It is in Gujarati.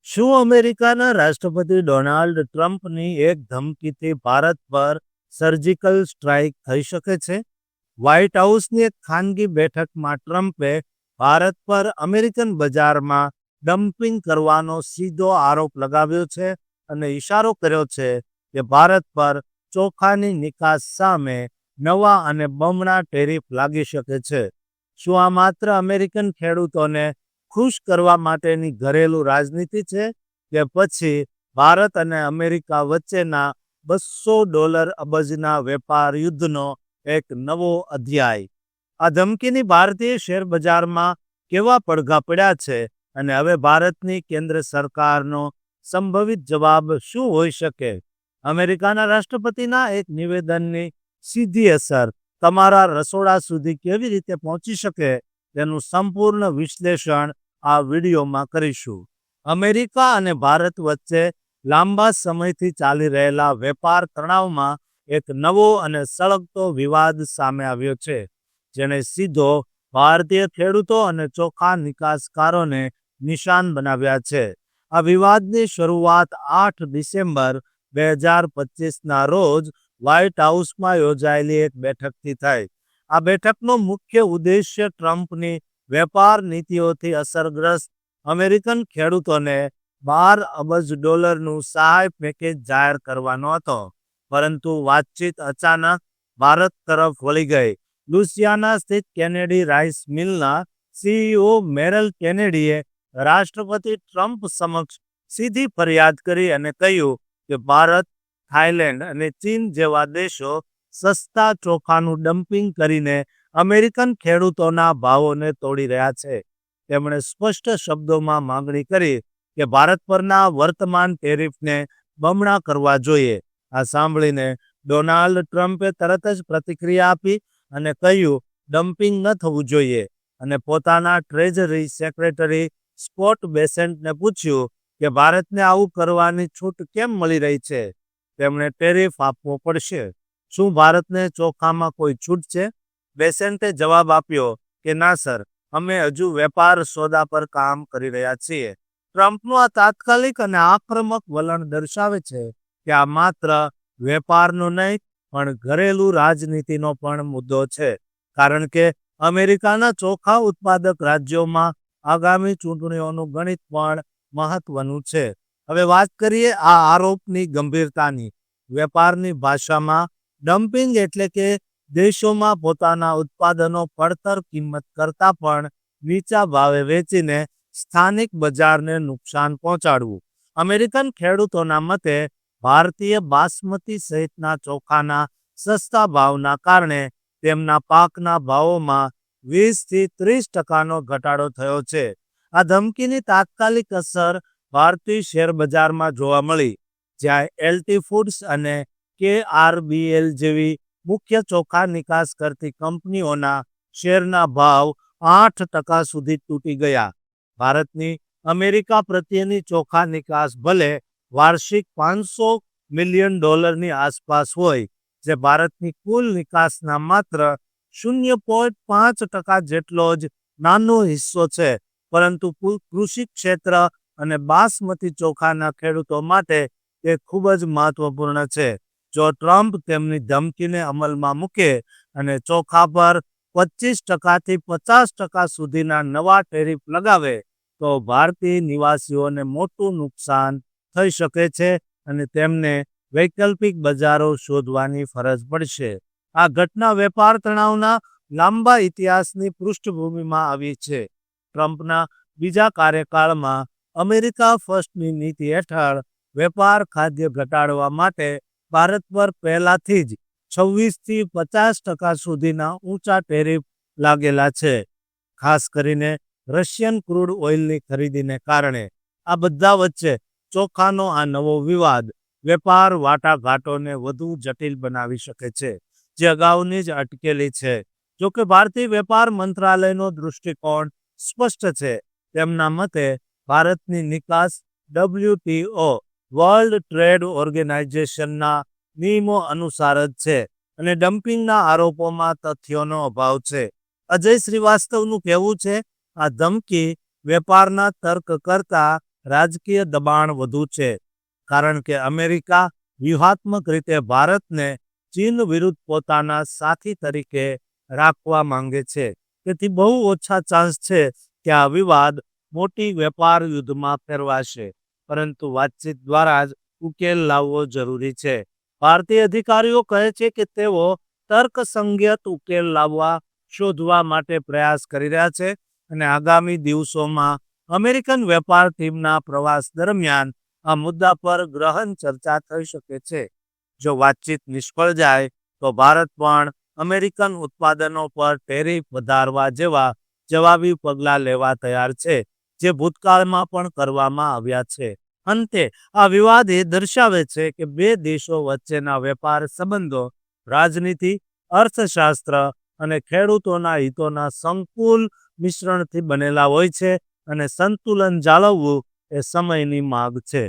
શું અમેરિકાના રાષ્ટ્રપતિ ડોનાલ્ડ ટ્રમ્પની એક ધમકીથી ભારત પર સર્જિકલ સ્ટ્રાઇક થઈ શકે છે? વ્હાઇટ હાઉસની એક ખાનગી બેઠકમાં ટ્રમ્પે ભારત પર અમેરિકન બજારમાં ડમ્પિંગ કરવાનો સીધો આરોપ લગાવ્યો છે અને ઇશારો કર્યો છે કે ભારત પર ચોખાની નિકાસ સામે નવા અને બમણા ટેરિફ લાગી શકે છે. શું આ માત્ર અમેરિકન ખેડૂતોને ખુશ કરવા માટેની ઘરેલું રાજનીતિ છે કે પછી ભારત અને અમેરિકા વચ્ચેના $200 અબજના વેપાર યુદ્ધનો એક નવો અધ્યાય? આ ધમકીની ભારતીય શેર બજારમાં કેવા પડઘા પડ્યા છે અને હવે ભારતની કેન્દ્ર સરકારનો સંભવિત જવાબ શું હોઈ શકે? અમેરિકાના રાષ્ટ્રપતિના એક નિવેદનની સીધી અસર તમારા રસોડા સુધી કેવી રીતે પહોંચી શકે તેનું સંપૂર્ણ વિશ્લેષણ આ વિડીયોમાં કરીશું. અમેરિકા અને ભારત વચ્ચે લાંબા સમયથી ચાલી રહેલા વેપાર તણાવમાં એક નવો અને સળગતો વિવાદ સામે આવ્યો છે, જેણે સીધો ભારતીય ખેડૂતો અને ચોખા નિકાસકારોને નિશાન બનાવ્યા છે. આ વિવાદની શરૂઆત 8 ડિસેમ્બર 2025ના રોજ વ્હાઇટ હાઉસમાં યોજાયેલી એક બેઠકથી થઈ. આ બેઠકનો મુખ્ય ઉદ્દેશ્ય ટ્રમ્પની વેપાર નીતિઓથી અસરગ્રસ્ત અમેરિકન ખેડૂતોને $12 અબજનું સહાય પેકેજ જાહેર કરવાનો હતો. પરંતુ વાતચીત અચાનક ભારત તરફ વળી ગઈ. લુઇસિયાના સ્થિત કેનેડી રાઈસ મિલના સીઈઓ મેરલ કેનેડીએ રાષ્ટ્રપતિ ટ્રમ્પ સમક્ષ સીધી ફરિયાદ કરી અને કહ્યું કે ભારત, થાઇલેન્ડ અને ચીન જેવા દેશો સસ્તા ચોખાનું ડમ્પિંગ કરીને અમેરિકન ખેડૂતોના ભાવોને તોડી રહ્યા છે. તેમણે સ્પષ્ટ શબ્દોમાં માંગણી કરી કે ભારત પરના વર્તમાન ટેરિફને બમણા કરવા જોઈએ. આ સાંભળીને ડોનાલ્ડ ટ્રમ્પે તરત જ પ્રતિક્રિયા આપી અને કહ્યું ડમ્પિંગ ન થવું જોઈએ અને પોતાના ટ્રેઝરી સેક્રેટરી સ્કોટ બેસેન્ટને પૂછ્યું કે ભારતને આવું કરવાની છૂટ કેમ મળી રહી છે. તેમણે ટેરિફ આપવો પડશે. શું ભારતને ચોખામાં કોઈ છૂટ છે? બેસેન્ટે જવાબ આપ્યો કે ના સર, અમે હજુ વેપાર સોદા પર કામ કરી રહ્યા છીએ. ટ્રમ્પનું આ તાત્કાલિક અને આક્રમક વલણ દર્શાવે છે કે આ માત્ર વેપારનો નહીં પણ ઘરેલું રાજનીતિનો પણ મુદ્દો છે, કારણ કે અમેરિકાના ચોખા ઉત્પાદક રાજ્યોમાં આગામી ચૂંટણીઓનું ગણિત પણ મહત્વનું છે. હવે વાત કરીએ આ આરોપની ગંભીરતાની. વેપારની ભાષામાં ડમ્પિંગ એટલે કે દેશોમાં પોતાના ઉત્પાદનો પડતર કિંમત કરતાં પણ નીચા ભાવે વેચીને સ્થાનિક બજારને નુકસાન પહોંચાડવું. અમેરિકન ખેડૂતોના મતે ભારતીય બાસમતી સહિતના ચોખાના સસ્તા ભાવના કારણે તેમના પાકના ભાવોમાં 20થી 30% ઘટાડો થયો છે. આ ધમકીની તાત્કાલિક અસર ભારતીય શેર બજારમાં જોવા મળી, જ્યાં એલટી ફૂડ્સ અને કેઆરબીએલ જેવી મુખ્ય ચોખા નિકાસ કરતી કંપનીઓના શેરના ભાવ 8% સુધી તૂટી ગયા. ભારતની અમેરિકા પ્રત્યેની ચોખા નિકાસ ભલે વાર્ષિક $500 મિલિયન ની આસપાસ હોય, જે ભારતની કુલ નિકાસના માત્ર 0.5% જેટલો જ નાનો હિસ્સો છે, પરંતુ કૃષિ ક્ષેત્ર અને બાસમતી ચોખાના ખેડૂતો માટે તે ખૂબ જ મહત્વપૂર્ણ છે. જો ટ્રમ્પ તેમની ધમકીને અમલમાં મૂકે અને ચોખા પર 25%થી 50% સુધીના નવા ટેરિફ લગાવે, તો ભારતીય નિવાસીઓને મોટું નુકસાન થઈ શકે છે અને તેમને વૈકલ્પિક બજારો શોધવાની ફરજ પડશે. આ ઘટના વેપાર તણાવના લાંબા ઇતિહાસની પૃષ્ઠભૂમિમાં આવી છે. ટ્રમ્પના બીજા કાર્યકાળમાં અમેરિકા ફર્સ્ટની નીતિ હેઠળ વેપાર ખાદ્ય ઘટાડવા માટે ભારત પર પહેલાથી જ 26થી 50% સુધીના ઊંચા ટેરિફ લાગેલા છે, ખાસ કરીને રશિયન ક્રૂડ ઓઇલની ખરીદીને કારણે. આ બધા વચ્ચે ચોખાનો આ નવો વિવાદ વેપાર વાટાઘાટોને વધુ જટિલ બનાવી શકે છે, જે અગાઉની જ અટકેલી છે. જોકે ભારતીય વેપાર મંત્રાલયનો દૃષ્ટિકોણ સ્પષ્ટ છે. તેમના મતે ભારતની નિકાસ WTO વર્લ્ડ ટ્રેડ ઓર્ગેનાઇઝેશનના નિયમો અનુસાર જ છે અને ડમ્પિંગના આરોપોમાં તથ્યોનો અભાવ છે. અજય શ્રીવાસ્તવનું કહેવું છે, આ ધમકી વેપારના તર્ક કરતાં રાજકીય દબાણ વધુ છે, કારણ કે અમેરિકા વ્યૂહાત્મક રીતે ભારતને ચીન વિરુદ્ધ પોતાના સાથી તરીકે રાખવા માંગે છે. તેથી બહુ ઓછા ચાન્સ છે કે આ વિવાદ મોટી વેપાર યુદ્ધમાં ફેરવાશે, પરંતુ વાતચીત દ્વારા જ ઉકેલ લાવવો જરૂરી છે. ભારતીય અધિકારીઓ કહે છે કે તેઓ તર્કસંગત ઉકેલ શોધવા માટે પ્રયાસ કરી રહ્યા છે અને આગામી દિવસોમાં અમેરિકન વેપાર ટીમના પ્રવાસ દરમિયાન આ મુદ્દા પર ગહન ચર્ચા થઈ શકે છે. જો વાતચીત નિષ્ફળ જાય તો ભારત પણ અમેરિકન ઉત્પાદનો પર ટેરિફ વધારવા જેવા જવાબી પગલાં લેવા તૈયાર છે, જે ભૂતકાળમાં પણ કરવામાં આવ્યા છે. અંતે આ વિવાદ એ દર્શાવે છે કે બે દેશો વચ્ચેના વેપાર સંબંધો રાજનીતિ, અર્થશાસ્ત્ર અને ખેડૂતોના હિતોના સંકુલ મિશ્રણથી બનેલા હોય છે અને સંતુલન જાળવવું એ સમયની માંગ છે.